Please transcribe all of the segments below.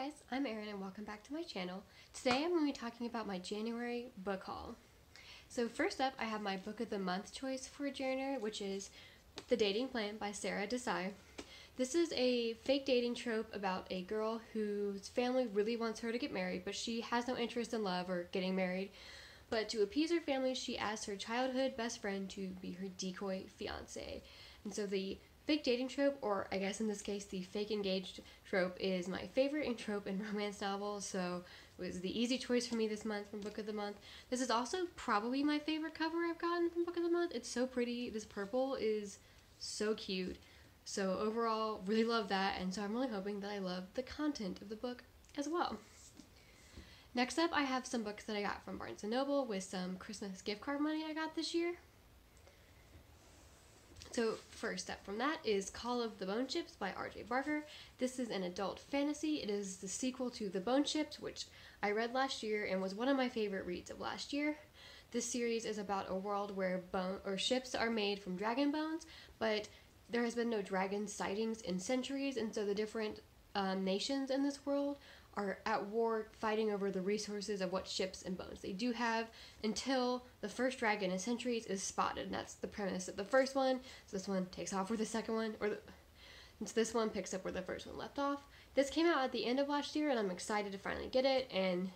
guys, I'm Erin and welcome back to my channel. Today I'm going to be talking about my January book haul. So first up, I have my book of the month choice for January, which is The Dating Plan by Sarah Desai. This is a fake dating trope about a girl whose family really wants her to get married, but she has no interest in love or getting married. But to appease her family, she asks her childhood best friend to be her decoy fiance. And so the fake dating trope, or I guess in this case the fake engaged trope, is my favorite trope in romance novels, so it was the easy choice for me this month from Book of the Month. This is also probably my favorite cover I've gotten from Book of the Month. It's so pretty. This purple is so cute. So overall, really love that, and so I'm really hoping that I love the content of the book as well. Next up, I have some books that I got from Barnes & Noble with some Christmas gift card money I got this year. So first up from that is Call of the Bone Ships by R.J. Barker. This is an adult fantasy. It is the sequel to The Bone Ships, which I read last year and was one of my favorite reads of last year. This series is about a world where ships are made from dragon bones, but there has been no dragon sightings in centuries, and so the different nations in this world are at war fighting over the resources of what ships and bones they do have until the first dragon in centuries is spotted. And that's the premise of the first one. So this one takes off where the second one, so this one picks up where the first one left off. This came out at the end of last year and I'm excited to finally get it, and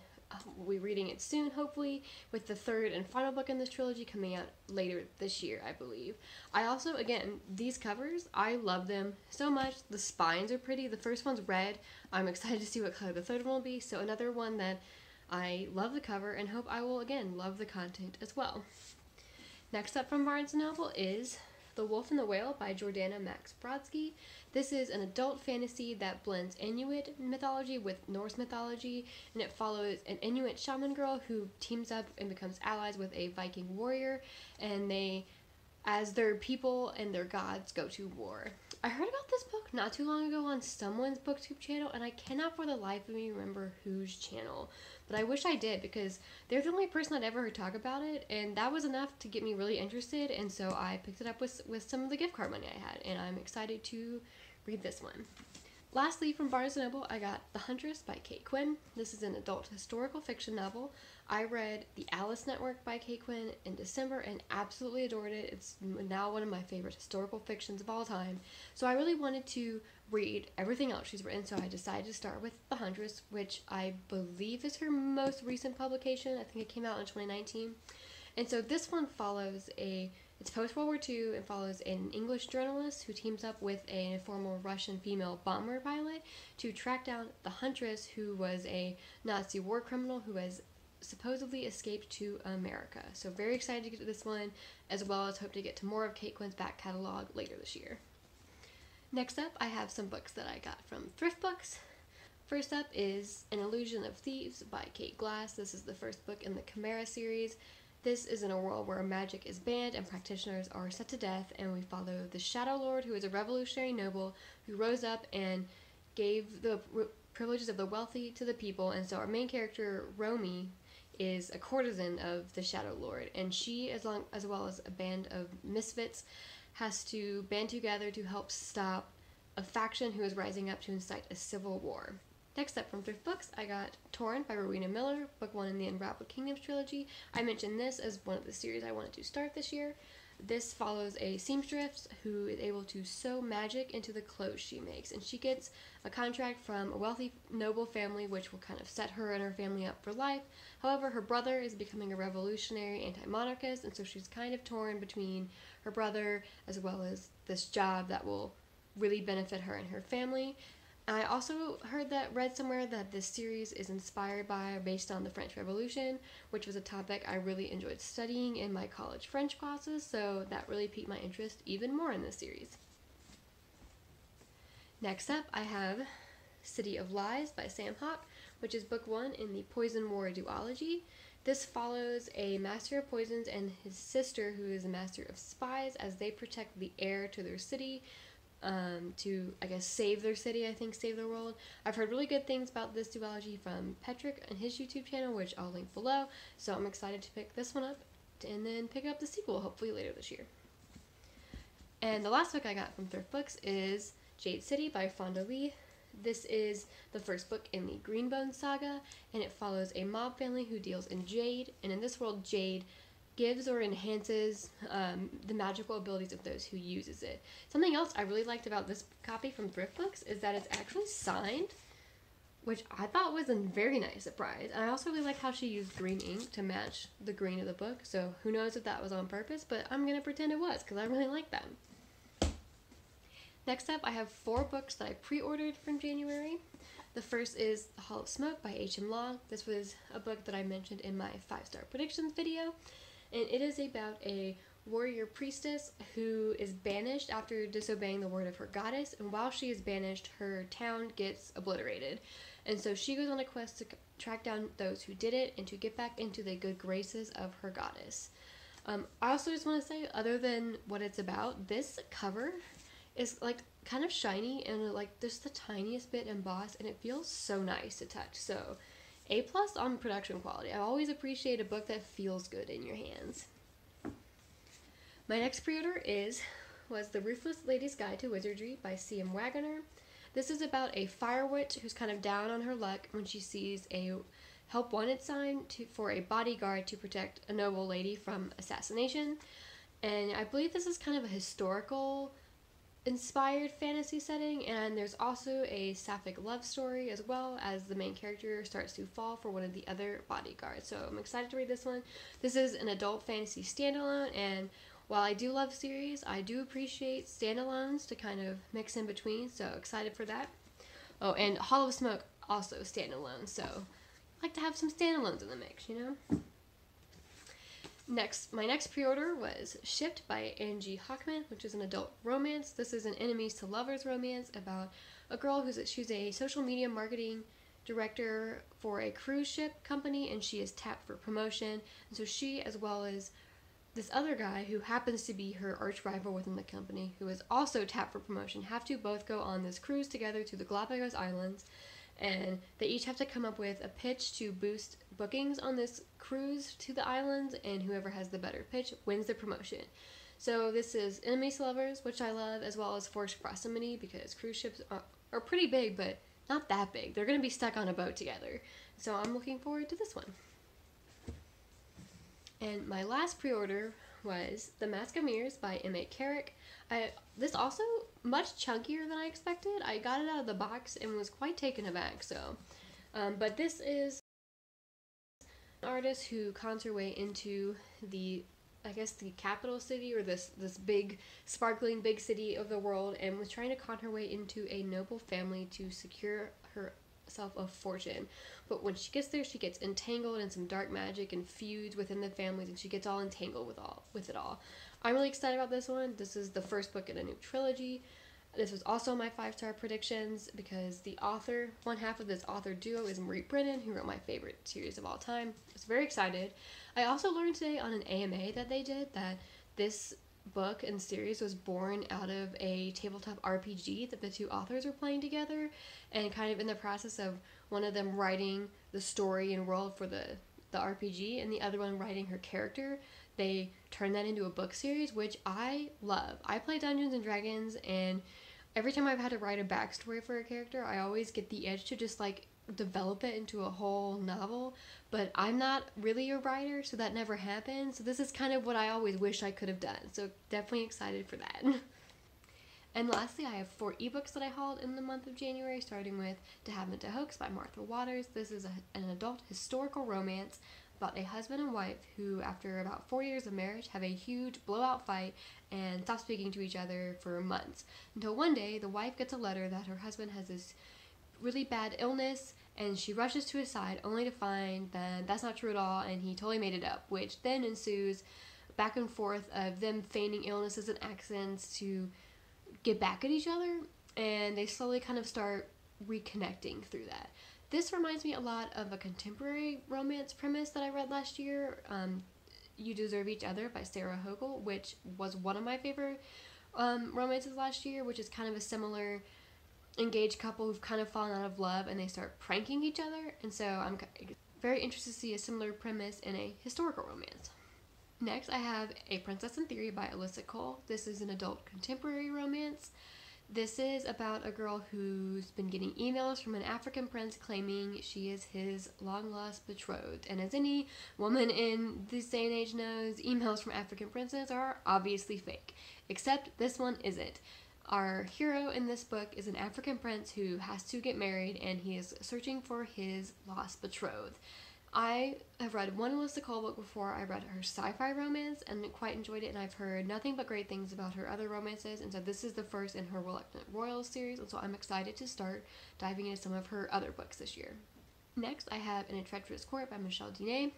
we'll be reading it soon, hopefully, with the third and final book in this trilogy coming out later this year, I believe. I also, again, these covers, I love them so much. The spines are pretty. The first one's red. I'm excited to see what color the third one will be, so another one that I love the cover and hope I will, again, love the content as well. Next up from Barnes & Noble is The Wolf and the Whale by Jordana Max Brodsky. This is an adult fantasy that blends Inuit mythology with Norse mythology, and it follows an Inuit shaman girl who teams up and becomes allies with a Viking warrior, and they, as their people and their gods, go to war. I heard about this book not too long ago on someone's booktube channel, and I cannot for the life of me remember whose channel, but I wish I did, because they're the only person I'd ever heard talk about it, and that was enough to get me really interested, and so I picked it up with some of the gift card money I had, and I'm excited to read this one. Lastly, from Barnes & Noble, I got The Huntress by Kate Quinn. This is an adult historical fiction novel. I read The Alice Network by Kate Quinn in December and absolutely adored it. It's now one of my favorite historical fictions of all time. So I really wanted to read everything else she's written, so I decided to start with The Huntress, which I believe is her most recent publication. I think it came out in 2019. And so this one follows it's post-World War II and follows an English journalist who teams up with a former Russian female bomber pilot to track down the Huntress, who was a Nazi war criminal who has supposedly escaped to America. So very excited to get to this one, as well as hope to get to more of Kate Quinn's back catalog later this year. Next up, I have some books that I got from Thrift Books. First up is An Illusion of Thieves by Kate Glass. This is the first book in the Chimera series. This is in a world where magic is banned and practitioners are set to death, and we follow the Shadow Lord, who is a revolutionary noble who rose up and gave the privileges of the wealthy to the people. And so our main character, Romy, is a courtesan of the Shadow Lord, and she, as well as a band of misfits, has to band together to help stop a faction who is rising up to incite a civil war. Next up from Thrift Books, I got Torn by Rowena Miller, book 1 in the Unraveled Kingdoms trilogy. I mentioned this as one of the series I wanted to start this year. This follows a seamstress who is able to sew magic into the clothes she makes, and she gets a contract from a wealthy noble family, which will kind of set her and her family up for life. However, her brother is becoming a revolutionary anti-monarchist, and so she's kind of torn between her brother as well as this job that will really benefit her and her family. I also read somewhere that this series is inspired by or based on the French Revolution, which was a topic I really enjoyed studying in my college French classes, so that really piqued my interest even more in this series. Next up, I have City of Lies by Sam Hawke, which is book 1 in the Poison War duology. This follows a master of poisons and his sister, who is a master of spies, as they protect the heir to their city, to, I guess, save their city, save the world. I've heard really good things about this duology from Patrick and his YouTube channel, which I'll link below, so I'm excited to pick this one up and then pick up the sequel, hopefully later this year. And the last book I got from Thrift Books is Jade City by Fonda Lee. This is the first book in the Greenbone saga, and it follows a mob family who deals in jade, and in this world jade gives or enhances the magical abilities of those who uses it. Something else I really liked about this copy from Thrift Books is that it's actually signed, which I thought was a very nice surprise. And I also really like how she used green ink to match the green of the book, so who knows if that was on purpose, but I'm going to pretend it was because I really like that. Next up, I have 4 books that I pre-ordered from January. The first is The Hall of Smoke by H.M. Long. This was a book that I mentioned in my 5-star predictions video, and it is about a warrior priestess who is banished after disobeying the word of her goddess, and while she is banished, her town gets obliterated. And so she goes on a quest to track down those who did it and to get back into the good graces of her goddess. I also just want to say, other than what it's about, this cover is like kind of shiny and like just the tiniest bit embossed, and it feels so nice to touch. So A+ on production quality. I always appreciate a book that feels good in your hands. My next pre-order was The Ruthless Lady's Guide to Wizardry by C.M. Waggoner. This is about a fire witch who's kind of down on her luck when she sees a help wanted sign for a bodyguard to protect a noble lady from assassination. And I believe this is kind of a historical inspired fantasy setting, and there's also a sapphic love story as well, as the main character starts to fall for one of the other bodyguards. So I'm excited to read this one. This is an adult fantasy standalone, and while I do love series, I do appreciate standalones to kind of mix in between, so excited for that. Oh, and Hall of Smoke also standalone, so I like to have some standalones in the mix, you know? My next pre-order was Shipped by Angie Hockman, which is an adult romance. This is an enemies to lovers romance about a girl she's a social media marketing director for a cruise ship company, and she is tapped for promotion. And so she, as well as this other guy who happens to be her arch rival within the company, who is also tapped for promotion, have to both go on this cruise together to the Galapagos Islands, and they each have to come up with a pitch to boost bookings on this cruise to the islands, and whoever has the better pitch wins the promotion. So this is enemies to lovers, which I love, as well as forced proximity, because cruise ships are pretty big, but not that big. They're going to be stuck on a boat together. So I'm looking forward to this one. And my last pre-order was The Mask of Mirrors by M.A. Carrick. This also much chunkier than I expected. I got it out of the box and was quite taken aback. So, but this is an artist who cons her way into the capital city, or this big, sparkling big city of the world, and was trying to con her way into a noble family to secure herself a fortune. But when she gets there, she gets entangled in some dark magic and feuds within the families, and she gets all entangled with it all. I'm really excited about this one. This is the first book in a new trilogy. This was also my 5-star predictions because one half of this author duo is Marie Brennan, who wrote my favorite series of all time. I was very excited. I also learned today on an AMA that they did that this book and series was born out of a tabletop RPG that the two authors were playing together, and kind of in the process of one of them writing the story and world for the RPG and the other one writing her character, they turned that into a book series, which I love. I play Dungeons and Dragons, and every time I've had to write a backstory for a character, I always get the itch to just like develop it into a whole novel, but I'm not really a writer, so that never happened. So this is kind of what I always wish I could have done, so definitely excited for that. And lastly, I have 4 ebooks that I hauled in the month of January, starting with To Have and to Hoax by Martha Waters. This is an adult historical romance about a husband and wife who, after about 4 years of marriage, have a huge blowout fight and stop speaking to each other for months. Until one day, the wife gets a letter that her husband has this really bad illness, and she rushes to his side only to find that that's not true at all, and he totally made it up, which then ensues back and forth of them feigning illnesses and accidents to get back at each other, and they slowly kind of start reconnecting through that. This reminds me a lot of a contemporary romance premise that I read last year, You Deserve Each Other by Sarah Hogel, which was one of my favorite romances last year, which is kind of a similar engaged couple who've kind of fallen out of love and they start pranking each other, and so I'm very interested to see a similar premise in a historical romance. Next, I have A Princess in Theory by Alyssa Cole. This is an adult contemporary romance. This is about a girl who's been getting emails from an African prince claiming she is his long-lost betrothed. And as any woman in this day and age knows, emails from African princes are obviously fake. Except this one isn't. Our hero in this book is an African prince who has to get married, and he is searching for his lost betrothed. I have read one Alyssa Cole book before. I read her sci-fi romance and quite enjoyed it, and I've heard nothing but great things about her other romances, and so this is the first in her Reluctant Royals series, and so I'm excited to start diving into some of her other books this year. Next, I have In a Treacherous Court by Michelle Diné.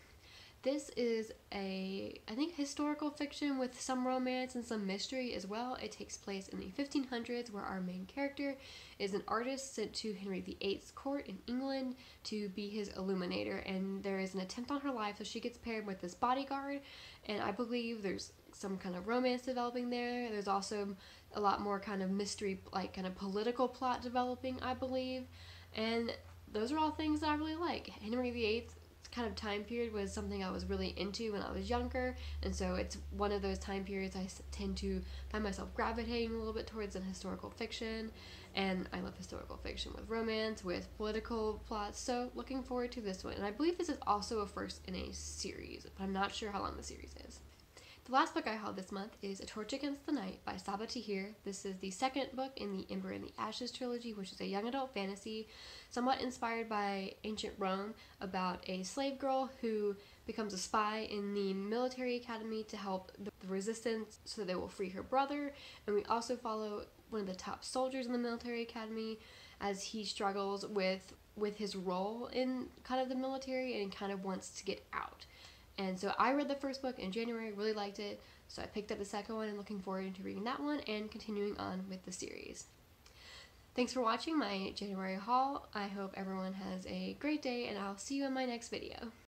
This is I think, historical fiction with some romance and some mystery as well. It takes place in the 1500s, where our main character is an artist sent to Henry VIII's court in England to be his illuminator, and there is an attempt on her life, so she gets paired with this bodyguard, and I believe there's some kind of romance developing there. There's also a lot more kind of mystery, like kind of political plot developing, I believe, and those are all things that I really like. Henry VIII kind of time period was something I was really into when I was younger, and so it's one of those time periods I tend to find myself gravitating a little bit towards in historical fiction, and I love historical fiction with romance, with political plots, so looking forward to this one. And I believe this is also a first in a series, but I'm not sure how long the series is. The last book I hauled this month is A Torch Against the Night by Sabaa Tahir. This is the second book in the Ember and the Ashes trilogy, which is a young adult fantasy, somewhat inspired by ancient Rome, about a slave girl who becomes a spy in the military academy to help the resistance so they will free her brother. And we also follow one of the top soldiers in the military academy as he struggles with his role in kind of the military and kind of wants to get out. And so I read the first book in January, really liked it, so I picked up the second one and looking forward to reading that one and continuing on with the series. Thanks for watching my January haul. I hope everyone has a great day, and I'll see you in my next video.